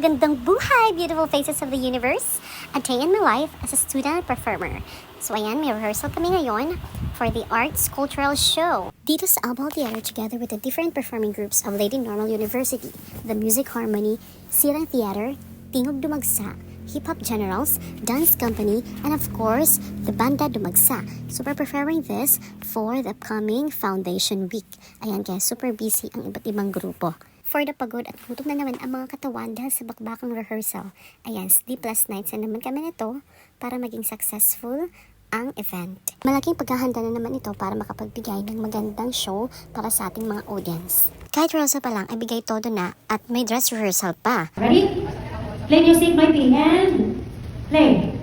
magandang buhay, beautiful faces of the universe. A day in my life as a student performer. So ayan, may rehearsal kami ngayon for the Arts Cultural Show. Dito sa Abal Theater together with the different performing groups of Lady Normal University, the Music Harmony, Sirang Theater, Tingog Dumagsa, Hip Hop Generals, Dance Company, and of course, the Banda Dumagsa. So we're preparing this for the upcoming Foundation Week. Ayan, kaya super busy ang iba't ibang grupo. For the pagod at gutom na naman ang mga katawan dahil sa bakbakang rehearsal. Ayan, sleepless nights na naman kami nito para maging successful ang event. Malaking paghahanda na naman ito para makapagbigay ng magandang show para sa ating mga audience. Kahit rehearsal pa lang ay bigay todo na at may dress rehearsal pa. Ready? Play music, Mikey, and play.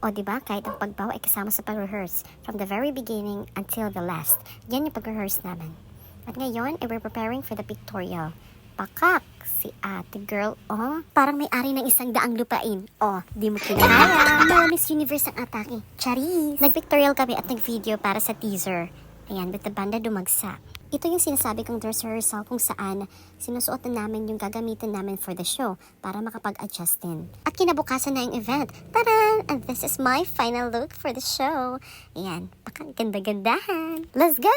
O diba, kahit ang pagbaw ay kasama sa pag-rehearse from the very beginning until the last. Yan yung pag-rehearse namin. At ngayon, we're preparing for the pictorial. Pakak! Si ate girl, parang may-ari ng 100 lupain. Di mo kinala. Mga Miss Universe ang atake. Charis! Nag-pictorial kami at nag-video para sa teaser. Ayan, with the Banda Dumagsa. Ito yung sinasabi kong dress rehearsal kung saan sinusuotan namin yung gagamitin namin for the show para makapag-adjust din. At kinabukasan na yung event. Taran! And this is my final look for the show. Ayan, pakaganda-gandahan. Let's go!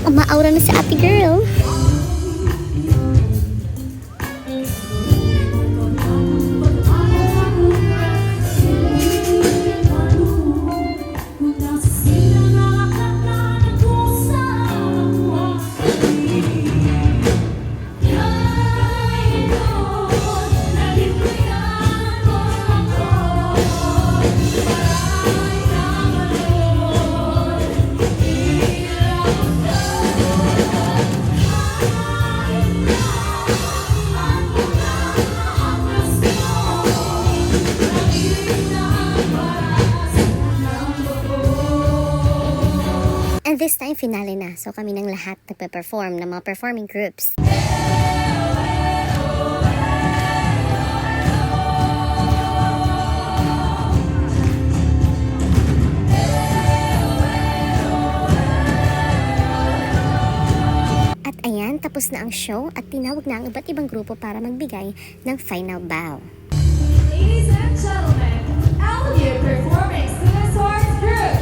Umaaura na si ate girl. And this time, finale na. So kami ng lahat nagpe-perform ng mga performing groups. At ayan, tapos na ang show at tinawag na ang iba't ibang grupo para magbigay ng final bow. Ladies and gentlemen, Allier Performing Students Arts Group.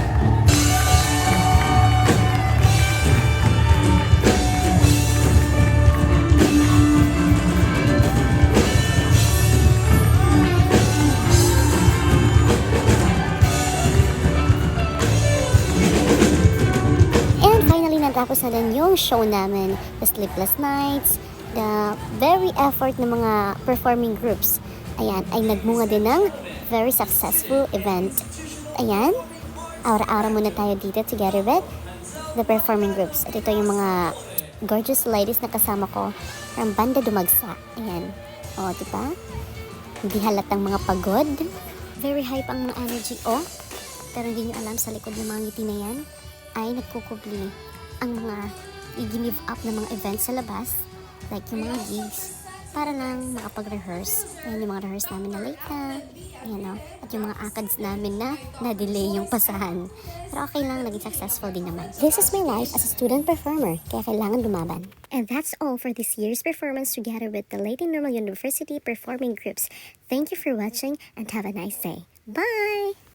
Tapos na din yung show namin, the sleepless nights, the very effort ng mga performing groups. Ayan, ay nagmunga din ng very successful event. Ayan, aura-aura muna tayo dito together with the performing groups. At ito yung mga gorgeous ladies na kasama ko from Banda Dumagsa. Ayan, diba? Hindi halatang mga pagod. Very hype ang mga energy, Pero hindi nyo alam sa likod ng mga ngiti na yan. ay nagkukubli ang mga i-give up na mga events sa labas, like yung mga gigs, para lang makapag-rehearse. Ayan yung mga rehearse namin na late na, ayan o, at yung mga ACADS namin na na-delay yung pasahan. Pero okay lang, naging successful din naman. This is my life as a student performer, kaya kailangan lumaban. And that's all for this year's performance together with the Lady Normal University performing groups. Thank you for watching and have a nice day. Bye!